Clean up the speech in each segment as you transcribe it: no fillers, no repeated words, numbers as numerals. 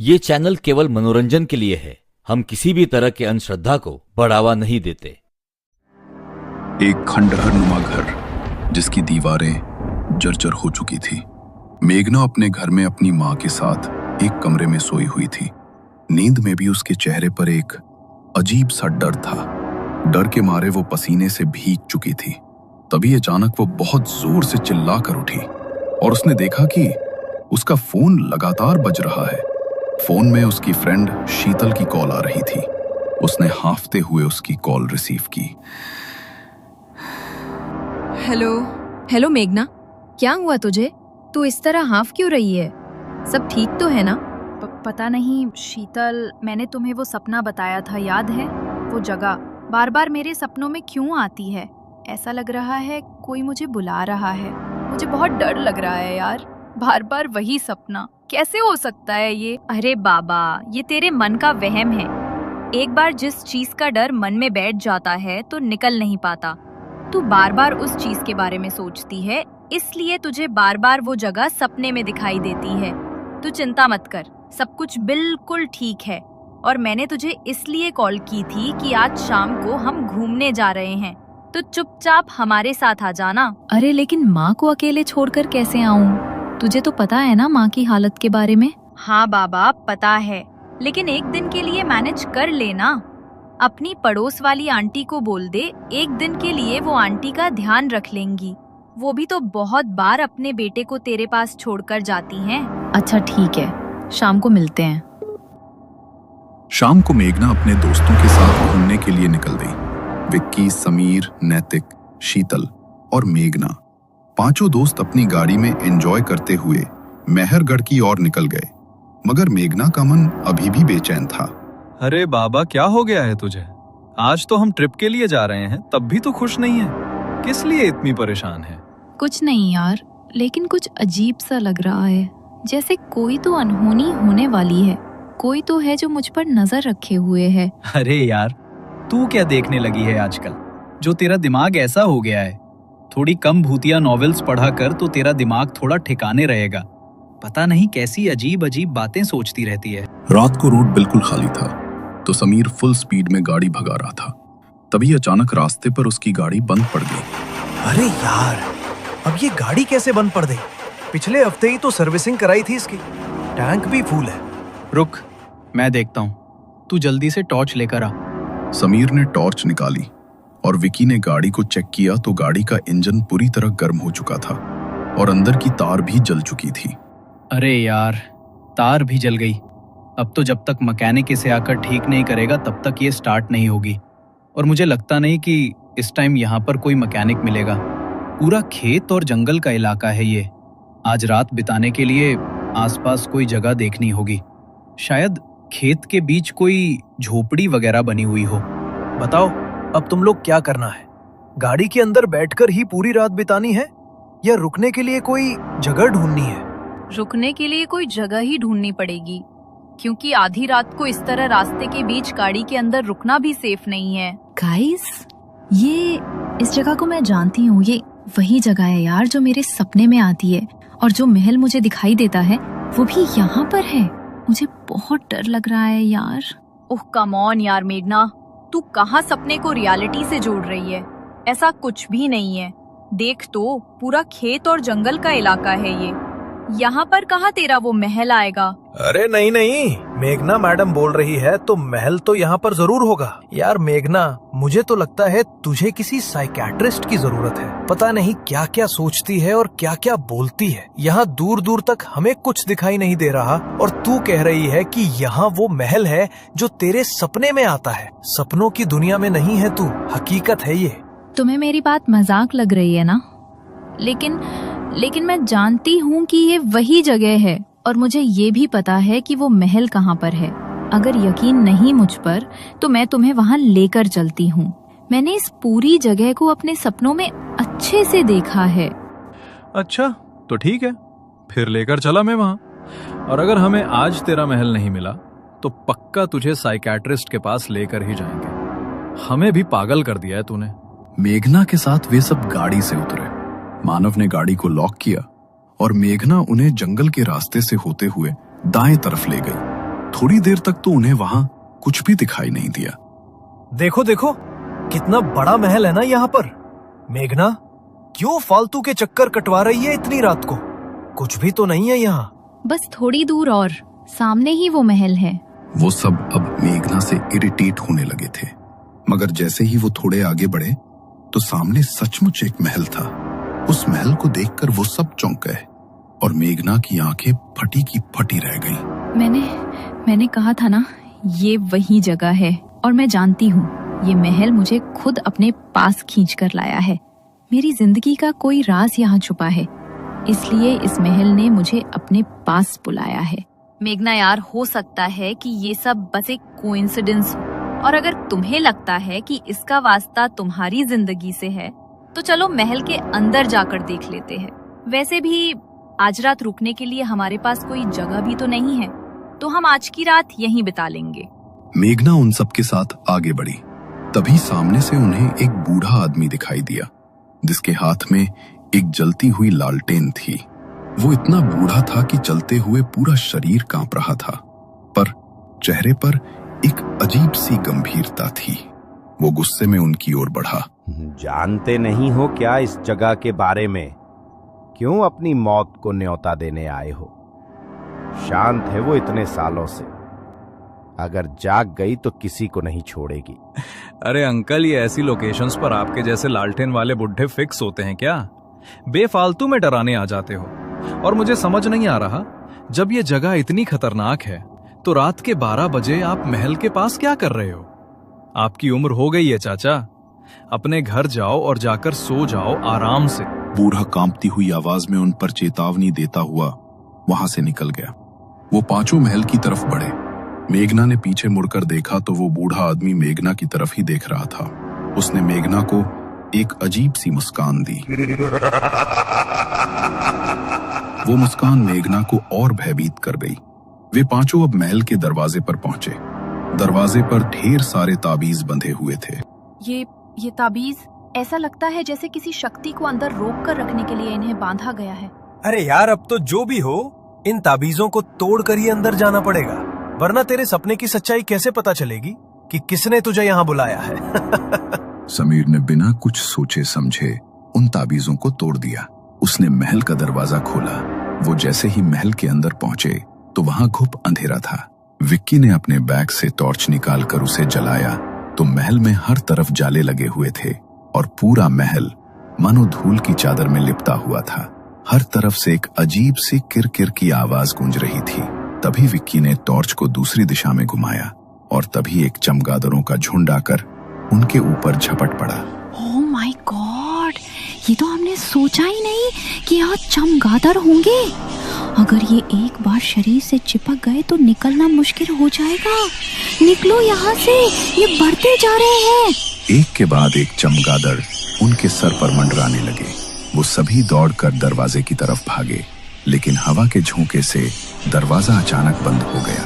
ये चैनल केवल मनोरंजन के लिए है। हम किसी भी तरह के अंधश्रद्धा को बढ़ावा नहीं देते। एक खंडहर नुमा घर जिसकी दीवारें जर्जर हो चुकी थी। मेघना अपने घर में अपनी माँ के साथ एक कमरे में सोई हुई थी। नींद में भी उसके चेहरे पर एक अजीब सा डर था। डर के मारे वो पसीने से भीग चुकी थी। तभी अचानक वो बहुत जोर से चिल्ला कर उठी और उसने देखा कि उसका फोन लगातार बज रहा है। फोन में उसकी फ्रेंड शीतल की कॉल आ रही थी। उसने हांफते हुए उसकी कॉल रिसीव की। हेलो मेघना, क्या हुआ तुझे? तू इस तरह हाफ क्यों रही है? सब ठीक तो है ना? पता नहीं शीतल, मैंने तुम्हें वो सपना बताया था, याद है? वो जगह बार बार मेरे सपनों में क्यों आती है? ऐसा लग रहा है कोई मुझे बुला रहा है। मुझे बहुत डर लग रहा है यार, बार बार वही सपना। कैसे हो सकता है ये? अरे बाबा, ये तेरे मन का वहम है। एक बार जिस चीज का डर मन में बैठ जाता है तो निकल नहीं पाता। तू बार बार उस चीज के बारे में सोचती है, इसलिए तुझे बार बार वो जगह सपने में दिखाई देती है। तू चिंता मत कर, सब कुछ बिल्कुल ठीक है। और मैंने तुझे इसलिए कॉल की थी कि आज शाम को हम घूमने जा रहे हैं, तो चुपचाप हमारे साथ आ जाना। अरे लेकिन माँ को अकेले छोड़कर कैसे आऊँ? तुझे तो पता है ना माँ की हालत के बारे में। हाँ बाबा, पता है, लेकिन एक दिन के लिए मैनेज कर लेना। अपनी पड़ोस वाली आंटी को बोल दे, एक दिन के लिए वो आंटी का ध्यान रख लेंगी। वो भी तो बहुत बार अपने बेटे को तेरे पास छोड़कर जाती हैं। अच्छा ठीक है, शाम को मिलते हैं। शाम को मेघना अपने दोस्तों के साथ घूमने के लिए निकल गई। विक्की, समीर, नैतिक, शीतल और मेघना, पांचों दोस्त अपनी गाड़ी में एंजॉय करते हुए मेहरगढ़ की ओर निकल गए। मगर मेघना का मन अभी भी बेचैन था। अरे बाबा, क्या हो गया है तुझे? आज तो हम ट्रिप के लिए जा रहे हैं, तब भी तो खुश नहीं है। किस लिए इतनी परेशान है? कुछ नहीं यार, लेकिन कुछ अजीब सा लग रहा है, जैसे कोई तो अनहोनी होने वाली है। कोई तो है जो मुझ पर नजर रखे हुए है। अरे यार, तू क्या देखने लगी है आजकल, जो तेरा दिमाग ऐसा हो गया है? थोड़ी कम भूतिया नॉवेल्स पढ़ा कर तो तेरा दिमाग थोड़ा ठिकाने रहेगा। पता नहीं कैसी अजीब अजीब बातें सोचती रहती है। रात को रोड बिल्कुल खाली था, तो समीर फुल स्पीड में गाड़ी भगा रहा था। तभी अचानक रास्ते पर उसकी गाड़ी बंद पड़ गई। अरे यार, अब ये गाड़ी कैसे बंद पड़ गई? पिछले हफ्ते ही तो सर्विसिंग कराई थी इसकी, टैंक भी फुल है। रुक, मैं देखता हूँ, तू जल्दी से टॉर्च लेकर आ। समीर ने टॉर्च निकाली और विकी ने गाड़ी को चेक किया तो गाड़ी का इंजन पूरी तरह गर्म हो चुका था और अंदर की तार भी जल चुकी थी। अरे यार, तार भी जल गई। अब तो जब तक मैकेनिक इसे आकर ठीक नहीं करेगा तब तक ये स्टार्ट नहीं होगी। और मुझे लगता नहीं कि इस टाइम यहाँ पर कोई मैकेनिक मिलेगा। पूरा खेत और जंगल का इलाका है ये। आज रात बिताने के लिए आसपास कोई जगह देखनी होगी। शायद खेत के बीच कोई झोपड़ी वगैरह बनी हुई हो। बताओ, अब तुम लोग क्या करना है? गाड़ी के अंदर बैठकर ही पूरी रात बितानी है या रुकने के लिए कोई जगह ढूंढनी है? रुकने के लिए कोई जगह ही ढूंढनी पड़ेगी, क्योंकि आधी रात को इस तरह रास्ते के बीच गाड़ी के अंदर रुकना भी सेफ नहीं है। गाइस, ये इस जगह को मैं जानती हूँ। ये वही जगह है यार जो मेरे सपने में आती है, और जो महल मुझे दिखाई देता है वो भी यहाँ पर है। मुझे बहुत डर लग रहा है यार। ओह कम ऑन यार मेघना, तू कहाँ सपने को रियलिटी से जोड़ रही है? ऐसा कुछ भी नहीं है। देख तो, पूरा खेत और जंगल का इलाका है ये। यहाँ पर कहाँ तेरा वो महल आएगा? अरे नहीं नहीं, मेघना मैडम बोल रही है तो महल तो यहाँ पर जरूर होगा। यार मेघना, मुझे तो लगता है तुझे किसी साइकियाट्रिस्ट की जरूरत है। पता नहीं क्या क्या सोचती है और क्या क्या बोलती है। यहाँ दूर दूर तक हमें कुछ दिखाई नहीं दे रहा और तू कह रही है कि यहाँ वो महल है जो तेरे सपने में आता है। सपनों की दुनिया में नहीं है तू, हकीकत है ये। तुम्हें मेरी बात मजाक लग रही है ना? लेकिन मैं जानती हूँ कि ये वही जगह है, और मुझे ये भी पता है कि वो महल कहाँ पर है। अगर यकीन नहीं मुझ पर तो मैं तुम्हें वहाँ लेकर चलती हूँ। मैंने इस पूरी जगह को अपने सपनों में अच्छे से देखा है। अच्छा तो ठीक है, फिर लेकर चला मैं वहाँ। और अगर हमें आज तेरा महल नहीं मिला तो पक्का तुझे साइकियाट्रिस्ट के पास लेकर ही जाएंगे। हमें भी पागल कर दिया है तूने। मेघना के साथ वे सब गाड़ी से उतरे। मानव ने गाड़ी को लॉक किया और मेघना उन्हें जंगल के रास्ते से होते हुए दाएं तरफ ले गई। थोड़ी देर तक तो उन्हें वहां कुछ भी दिखाई नहीं दिया। देखो देखो, कितना बड़ा महल है ना यहाँ पर। मेघना, क्यों फालतू के चक्कर कटवा रही है इतनी रात को? कुछ भी तो नहीं है यहाँ। बस थोड़ी दूर और सामने ही वो महल है। वो सब अब मेघना से इरिटेट होने लगे थे, मगर जैसे ही वो थोड़े आगे बढ़े तो सामने सचमुच एक महल था। उस महल को देखकर वो सब चौंक गए और मेघना की आंखें फटी की फटी रह गईं। मैंने कहा था ना, ये वही जगह है और मैं जानती हूँ ये महल मुझे खुद अपने पास खींच कर लाया है। मेरी जिंदगी का कोई राज यहाँ छुपा है, इसलिए इस महल ने मुझे अपने पास बुलाया है। मेघना यार, हो सकता है कि ये सब बस एक कोइंसिडेंस हो, और अगर तुम्हें लगता है कि इसका वास्ता तुम्हारी जिंदगी से है तो चलो महल के अंदर जाकर देख लेते हैं। वैसे भी आज रात रुकने के लिए हमारे पास कोई जगह भी तो नहीं है, तो हम आज की रात यहीं बिता लेंगे। मेघना उन सबके साथ आगे बढ़ी। तभी सामने से उन्हें एक बूढ़ा आदमी दिखाई दिया, जिसके हाथ में एक जलती हुई लालटेन थी। वो इतना बूढ़ा था कि चलते हुए पूरा शरीर कांप रहा था, पर चेहरे पर एक अजीब सी गंभीरता थी। वो गुस्से में उनकी ओर बढ़ा। जानते नहीं हो क्या इस जगह के बारे में? क्यों अपनी मौत को न्योता देने आए हो? शांत है वो इतने सालों से, अगर जाग गई तो किसी को नहीं छोड़ेगी। अरे अंकल, ये ऐसी लोकेशंस पर आपके जैसे लालटेन वाले बुढ़े फिक्स होते हैं क्या? बेफालतू में डराने आ जाते हो। और मुझे समझ नहीं आ रहा, जब ये जगह इतनी खतरनाक है तो रात के 12 बजे आप महल के पास क्या कर रहे हो? आपकी उम्र हो गई है चाचा, अपने घर जाओ और जाकर सो जाओ आराम से। बूढ़ा कांपती हुई आवाज में उन पर चेतावनी देता हुआ वहां से निकल गया। वो पांचों महल की तरफ बढ़े। मेघना ने पीछे मुड़कर देखा तो वो बूढ़ा आदमी मेघना की तरफ ही देख रहा था। उसने मेघना को एक अजीब सी मुस्कान दी। वो मुस्कान मेघना को और भयभीत कर गई। वे पांचों अब महल के दरवाजे पर पहुंचे। दरवाजे पर ढेर सारे ताबीज बंधे हुए थे। ये ताबीज ऐसा लगता है जैसे किसी शक्ति को अंदर रोक कर रखने के लिए इन्हें बांधा गया है। अरे यार, अब तो जो भी हो, इन ताबीजों को तोड़ कर ही अंदर जाना पड़ेगा, वरना तेरे सपने की सच्चाई कैसे पता चलेगी कि किसने तुझे यहाँ बुलाया है। समीर ने बिना कुछ सोचे समझे उन ताबीजों को तोड़ दिया। उसने महल का दरवाजा खोला। वो जैसे ही महल के अंदर पहुंचे तो वहां घुप अंधेरा था। विक्की ने अपने बैग से टॉर्च निकालकर उसे जलाया तो महल में हर तरफ जाले लगे हुए थे और पूरा महल मानो धूल की चादर में लिपटा हुआ था। हर तरफ से एक अजीब सी किरकिर की आवाज गूंज रही थी। तभी विक्की ने टॉर्च को दूसरी दिशा में घुमाया और तभी एक चमगादड़ों का झुंड आकर उनके ऊपर झपट पड़ा। ओह माय गॉड, ये तो हमने सोचा ही नहीं कि यहाँ चमगादड़ होंगे। अगर ये एक बार शरीर से चिपक गए तो निकलना मुश्किल हो जाएगा। निकलो यहाँ से, ये बढ़ते जा रहे हैं। एक के बाद एक चमगादड़ उनके सर पर मंडराने लगे। वो सभी दौड़कर दरवाजे की तरफ भागे, लेकिन हवा के झोंके से दरवाजा अचानक बंद हो गया।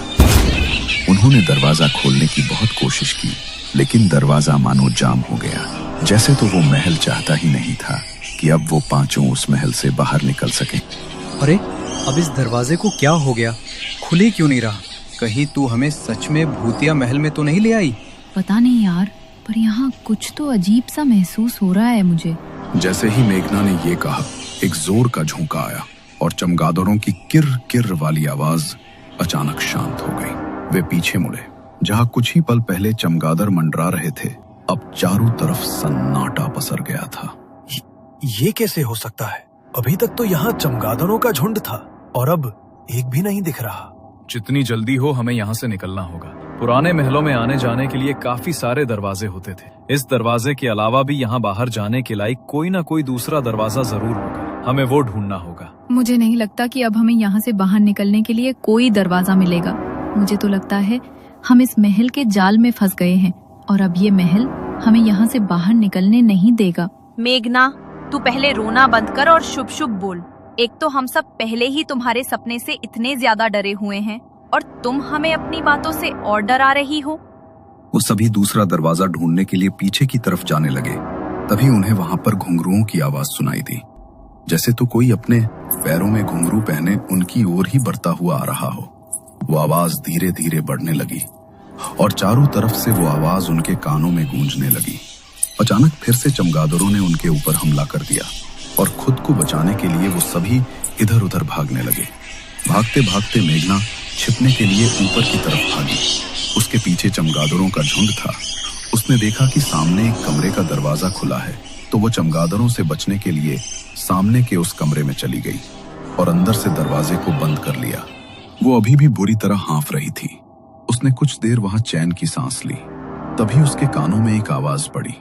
उन्होंने दरवाजा खोलने की बहुत कोशिश की, लेकिन दरवाजा मानो जाम हो गया। जैसे तो वो महल चाहता ही नहीं था कि अब वो पांचों उस महल से बाहर निकल सके। अरे, अब इस दरवाजे को क्या हो गया? खुले क्यों नहीं रहा? कहीं तू हमें सच में भूतिया महल में तो नहीं ले आई? पता नहीं यार, पर यहाँ कुछ तो अजीब सा महसूस हो रहा है मुझे। जैसे ही मेघना ने ये कहा, एक जोर का झोंका आया और चमगादड़ों की किर किर वाली आवाज अचानक शांत हो गई। वे पीछे मुड़े। जहाँ कुछ ही पल पहले चमगादड़ मंडरा रहे थे, अब चारों तरफ सन्नाटा पसर गया था। ये कैसे हो सकता है? अभी तक तो यहाँ चमगादड़ों का झुंड था और अब एक भी नहीं दिख रहा। जितनी जल्दी हो हमें यहाँ से निकलना होगा। पुराने महलों में आने जाने के लिए काफी सारे दरवाजे होते थे। इस दरवाजे के अलावा भी यहाँ बाहर जाने के लायक कोई ना कोई दूसरा दरवाजा जरूर होगा। हमें वो ढूंढना होगा। मुझे नहीं लगता कि अब हमें यहाँ से बाहर निकलने के लिए कोई दरवाजा मिलेगा। मुझे तो लगता है हम इस महल के जाल में फंस गए हैं और अब ये महल हमें यहाँ से बाहर निकलने नहीं देगा। मेघना, तू पहले रोना बंद कर और शुभ शुभ बोल। एक तो हम सब पहले ही तुम्हारे सपने से इतने ज्यादा डरे हुए हैं और तुम हमें अपनी बातों से और डरा रही हो। वो सभी दूसरा दरवाजा ढूंढने के लिए पीछे की तरफ जाने लगे। तभी उन्हें वहां पर घुंघरुओं की आवाज सुनाई दी, जैसे तो कोई अपने पैरों में घुंघरू पहने उनकी ओर ही बढ़ता हुआ आ रहा हो। वो आवाज धीरे धीरे बढ़ने लगी और चारों तरफ से वो आवाज उनके कानों में गूंजने लगी। अचानक फिर से चमगादड़ों ने उनके ऊपर हमला कर दिया और खुद को बचाने के लिए वो सभी इधर उधर भागने लगे। भागते भागते मेघना छिपने के लिए ऊपर की तरफ भागी। उसके पीछे चमगादड़ों का झुंड था। उसने देखा कि सामने एक कमरे का दरवाजा खुला है, तो वो चमगादड़ों से बचने के लिए सामने के उस कमरे में चली गई और अंदर से दरवाजे को बंद कर लिया। वो अभी भी बुरी तरह हाँफ रही थी। उसने कुछ देर वहां चैन की सांस ली। तभी उसके कानों में एक आवाज पड़ी,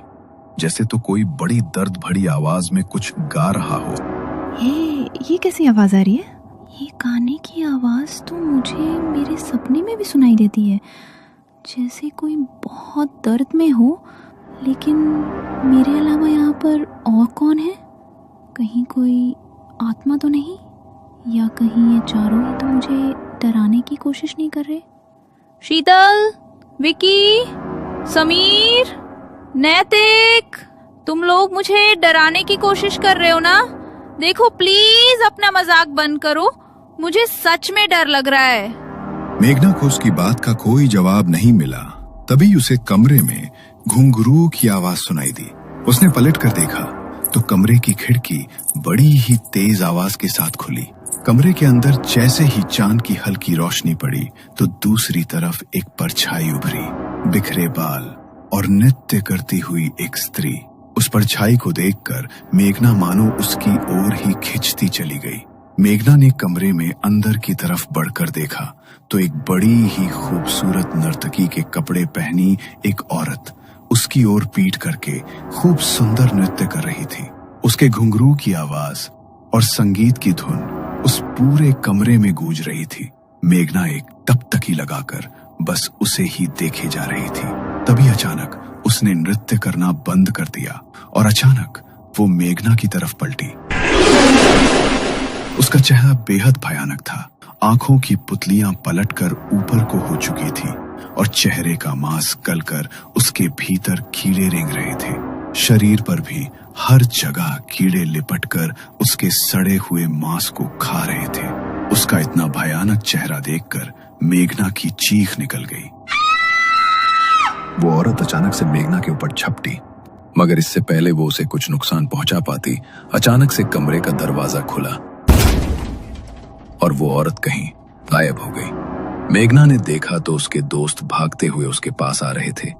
जैसे तो कोई बड़ी दर्द भरी आवाज में कुछ गा रहा हो। ये कैसी आवाज आ रही है? ये गाने की आवाज तो मुझे मेरे सपने में भी सुनाई देती है, जैसे कोई बहुत दर्द में हो। लेकिन मेरे अलावा यहाँ पर और कौन है? कहीं कोई आत्मा तो नहीं? या कहीं ये चारों ही तो मुझे डराने की कोशिश नहीं कर रहे? शीतल, विकी, समीर, नैतिक, तुम लोग मुझे डराने की कोशिश कर रहे हो ना? देखो प्लीज अपना मजाक बंद करो, मुझे सच में डर लग रहा है। मेघना को उसकी बात का कोई जवाब नहीं मिला। तभी उसे कमरे में घुंघरू की आवाज सुनाई दी। उसने पलट कर देखा तो कमरे की खिड़की बड़ी ही तेज आवाज के साथ खुली। कमरे के अंदर जैसे ही चांद की हल्की रोशनी पड़ी तो दूसरी तरफ एक परछाई उभरी, बिखरे बाल और नृत्य करती हुई एक स्त्री। उस परछाई को देखकर मेघना मानो उसकी ओर ही खिंचती चली गई। मेघना ने कमरे में अंदर की तरफ बढ़कर देखा तो एक बड़ी ही खूबसूरत नर्तकी के कपड़े पहनी एक औरत उसकी ओर पीठ करके खूब सुंदर नृत्य कर रही थी। उसके घुंघरू की आवाज और संगीत की धुन उस पूरे कमरे में गूंज रही थी। मेघना एक टकटकी लगाकर बस उसे ही देखे जा रही थी। तभी अचानक उसने नृत्य करना बंद कर दिया और अचानक वो मेघना की तरफ पलटी। उसका चेहरा बेहद भयानक था। आंखों की पुतलियां पलटकर ऊपर को हो चुकी थी और चेहरे का मांस गलकर उसके भीतर कीड़े रेंग रहे थे। शरीर पर भी हर जगह कीड़े लिपटकर उसके सड़े हुए मांस को खा रहे थे। उसका इतना भयानक चेहरा देखकर मेघना की चीख निकल गई। वो औरत अचानक से मेघना के ऊपर झपटी, मगर इससे पहले वो उसे कुछ नुकसान पहुंचा पाती, अचानक से कमरे का दरवाजा खुला और वो औरत कहीं गायब हो गई। मेघना ने देखा तो उसके दोस्त भागते हुए उसके पास आ रहे थे।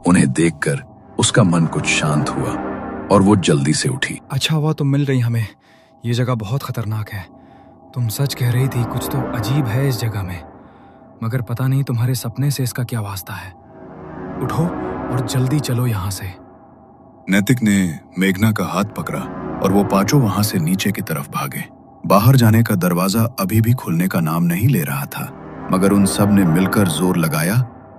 उन्हें देखकर उसका मन कुछ शांत हुआ और वो जल्दी से उठी। अच्छा हुआ तुम मिल रही हमें, ये जगह बहुत खतरनाक है। तुम सच कह रही थी, कुछ तो अजीब है इस जगह में, मगर पता नहीं तुम्हारे सपने से इसका क्या वास्ता है। उठो और जल्दी चलो यहाँ से। नैतिक ने मेघना का हाथ पकड़ा और वो पांचों वहां से नीचे की तरफ भागे। बाहर जाने का दरवाजा अभी भी खुलने का नाम नहीं ले रहा था, मगर उन सब ने मिलकर जोर लगाया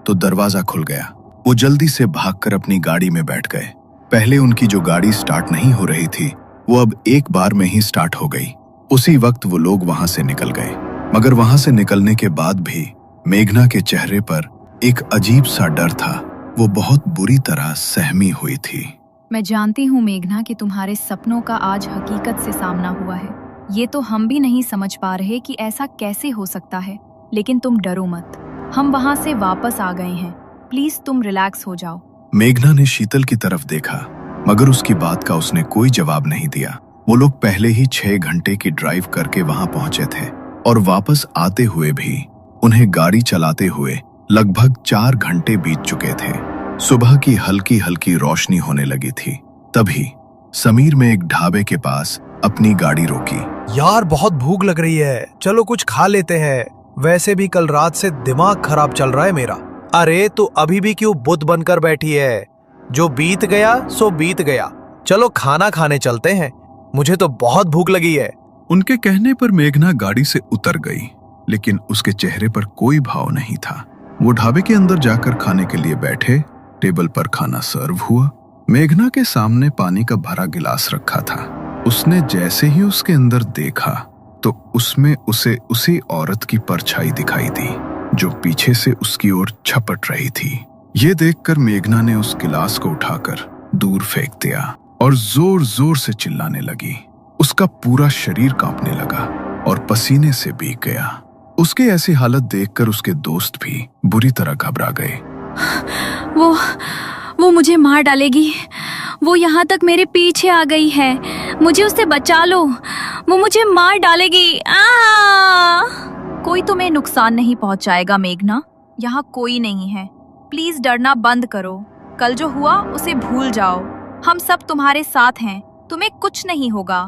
तो दरवाजा खुल गया। वो जल्दी से भागकर अपनी गाड़ी में बैठ गए। पहले उनकी जो गाड़ी स्टार्ट नहीं हो रही थी वो अब एक बार में ही स्टार्ट हो गई। उसी वक्त वो लोग वहां से निकल गए, मगर वहां से निकलने के बाद भी मेघना के चेहरे पर एक अजीब सा डर था। वो बहुत बुरी तरह सहमी हुई थी। मैं जानती हूँ मेघना कि तुम्हारे सपनों का आज हकीकत से सामना हुआ है। ये तो हम भी नहीं समझ पा रहे कि ऐसा कैसे हो सकता है, लेकिन तुम डरो मत, हम वहाँ से वापस आ गए हैं। प्लीज तुम रिलैक्स हो जाओ। मेघना ने शीतल की तरफ देखा, मगर उसकी बात का उसने कोई जवाब नहीं दिया। वो लोग पहले ही 6 घंटे की ड्राइव करके वहां पहुंचे थे और वापस आते हुए भी उन्हें गाड़ी चलाते हुए लगभग 4 घंटे बीत चुके थे। सुबह की हल्की हल्की रोशनी होने लगी थी। तभी समीर में एक ढाबे के पास अपनी गाड़ी रोकी। यार बहुत भूख लग रही है, चलो कुछ खा लेते हैं। वैसे भी कल रात से दिमाग खराब चल रहा है मेरा। अरे तो अभी भी क्यों बुत बनकर बैठी है? जो बीत गया सो बीत गया, चलो खाना खाने चलते हैं, मुझे तो बहुत भूख लगी है। उनके कहने पर मेघना गाड़ी से उतर गई, लेकिन उसके चेहरे पर कोई भाव नहीं था। वो ढाबे के अंदर जाकर खाने के लिए बैठे। टेबल पर खाना सर्व हुआ। मेघना के सामने पानी का भरा गिलास रखा था। उसने जैसे ही उसके अंदर देखा तो उसमें उसे उसी औरत की परछाई दिखाई दी जो पीछे से उसकी ओर झपट रही थी। ये देखकर मेघना ने उस गिलास को उठाकर दूर फेंक दिया और जोर जोर से चिल्लाने लगी। उसका पूरा शरीर कांपने लगा और पसीने से भीग गया। उसके ऐसी हालत देखकर उसके दोस्त भी बुरी तरह घबरा गए। वो मुझे मार डालेगी। वो यहाँ तक मेरे पीछे आ गई है। मुझे उससे बचा लो। वो मुझे मार डालेगी। कोई तुम्हें नुकसान नहीं पहुंचाएगा मेघना। यहाँ कोई नहीं है। प्लीज डरना बंद करो। कल जो हुआ उसे भूल जाओ। हम सब तुम्हारे साथ हैं। तुम्हें कुछ नहीं होगा।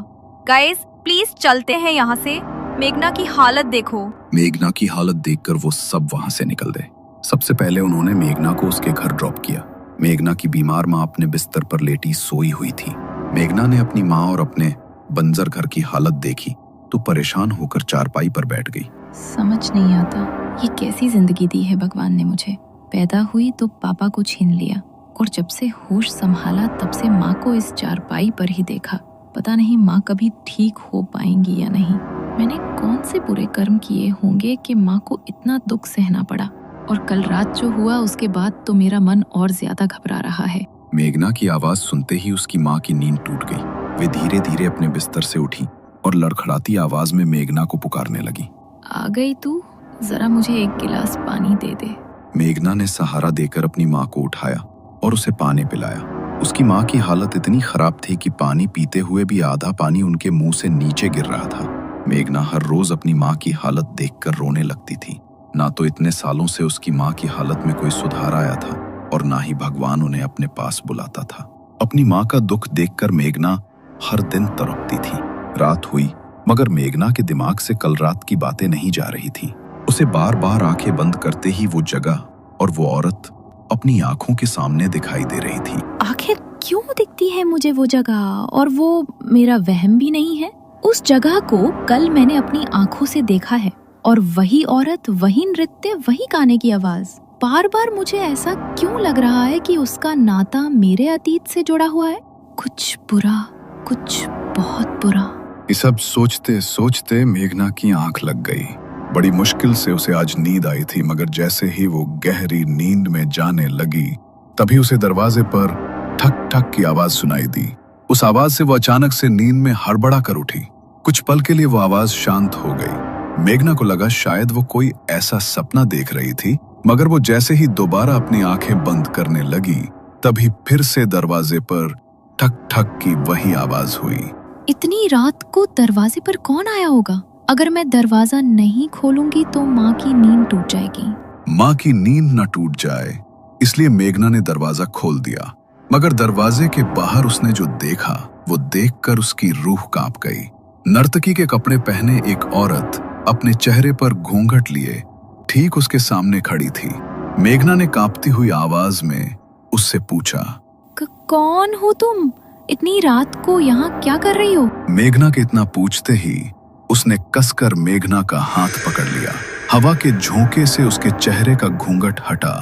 गाइस प्लीज चलते हैं यहाँ से। मेघना की हालत देखो। मेघना की हालत देखकर वो सब वहां से निकल गए। सबसे पहले उन्होंने मेघना को उसके घर ड्रॉप किया। मेघना की बीमार माँ अपने बिस्तर पर लेटी सोई हुई थी। मेघना ने अपनी माँ और अपने बंजर घर की हालत देखी तो परेशान होकर चारपाई पर बैठ गई। समझ नहीं आता ये कैसी जिंदगी दी है भगवान ने मुझे। पैदा हुई तो पापा को छीन लिया और जब से होश संभाला तब से माँ को इस चारपाई पर ही देखा। पता नहीं माँ कभी ठीक हो पाएंगी या नहीं। मैंने कौन से बुरे कर्म किए होंगे कि माँ को इतना दुख सहना पड़ा। और कल रात जो हुआ उसके बाद तो मेरा मन और ज्यादा घबरा रहा है। मेघना की आवाज सुनते ही उसकी माँ की नींद टूट गई। वे धीरे धीरे अपने बिस्तर से उठी और लड़खड़ाती आवाज में मेघना को पुकारने लगी। आ गई तू? जरा मुझे एक गिलास पानी दे दे। मेघना ने सहारा देकर अपनी माँ को उठाया और उसे पानी पिलाया। उसकी माँ की हालत इतनी खराब थी कि पानी पीते हुए भी आधा पानी उनके मुंह से नीचे गिर रहा था। मेघना हर रोज अपनी माँ की हालत देखकर रोने लगती थी। ना तो इतने सालों से उसकी माँ की हालत में कोई सुधार आया था और ना ही भगवान उन्हें अपने पास बुलाता था। अपनी माँ का दुख देखकर मेघना हर दिन तड़पती थी। रात हुई मगर मेघना के दिमाग से कल रात की बातें नहीं जा रही थी। उसे बार बार आंखें बंद करते ही वो जगह और वो औरत अपनी आंखों के सामने दिखाई दे रही थी। आखिर क्यों दिखती है मुझे वो जगह? और वो मेरा वहम भी नहीं है। उस जगह को कल मैंने अपनी आंखों से देखा है और वही औरत, वही नृत्य, वही गाने की आवाज। बार बार मुझे ऐसा क्यों लग रहा है कि उसका नाता मेरे अतीत से जुड़ा हुआ है? कुछ बुरा, कुछ बहुत बुरा। ये सब सोचते सोचते मेघना की आंख लग गई। बड़ी मुश्किल से उसे आज नींद आई थी मगर जैसे ही वो गहरी नींद में जाने लगी तभी उसे दरवाजे पर ठक ठक की आवाज सुनाई दी। उस आवाज से वो अचानक से नींद में हड़बड़ा कर उठी। कुछ पल के लिए वो आवाज शांत हो गई। मेघना को लगा शायद वो कोई ऐसा सपना देख रही थी मगर वो जैसे ही दोबारा अपनी आंखें बंद करने लगी तभी फिर से दरवाजे पर ठक ठक की वही आवाज हुई। इतनी रात को दरवाजे पर कौन आया होगा? अगर मैं दरवाजा नहीं खोलूंगी तो माँ की नींद टूट जाएगी। माँ की नींद न टूट जाए इसलिए मेघना ने दरवाजा खोल दिया मगर दरवाजे के बाहर उसने जो देखा वो देखकर उसकी रूह कांप गई। नर्तकी के कपड़े पहने एक औरत अपने चेहरे पर घूंघट लिए ठीक उसके सामने खड़ी थी। मेघना ने कांपती हुई आवाज में उससे पूछा, कौन हो तुम? इतनी रात को यहाँ क्या कर रही हो? मेघना के इतना पूछते ही उसने कसकर मेघना का हाथ पकड़ लिया। हवा के झोंके से उसके चेहरे का घूंघट हटा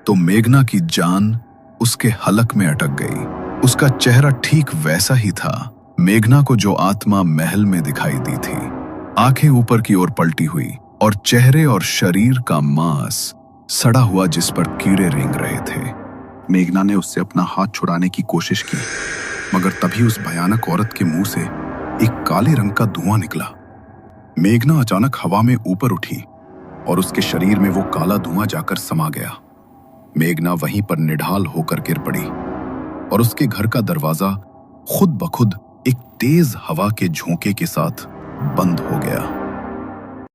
तो मेघना की जान उसके हलक में अटक गई। उसका चेहरा ठीक वैसा ही था मेघना को जो आत्मा महल में दिखाई दी थी। आंखें ऊपर की ओर पलटी हुई और चेहरे और शरीर का मांस सड़ा हुआ जिस पर कीड़े रेंग रहे थे। मेघना ने उससे अपना हाथ छुड़ाने की कोशिश की मगर तभी उस भयानक औरत के मुंह से एक काले रंग का धुआं निकला। मेघना अचानक हवा में ऊपर उठी और उसके शरीर में वो काला धुआं जाकर समा गया। मेघना वहीं पर निढाल होकर गिर पड़ी और उसके घर का दरवाजा खुद ब खुद एक तेज हवा के झोंके के साथ बंद हो गया।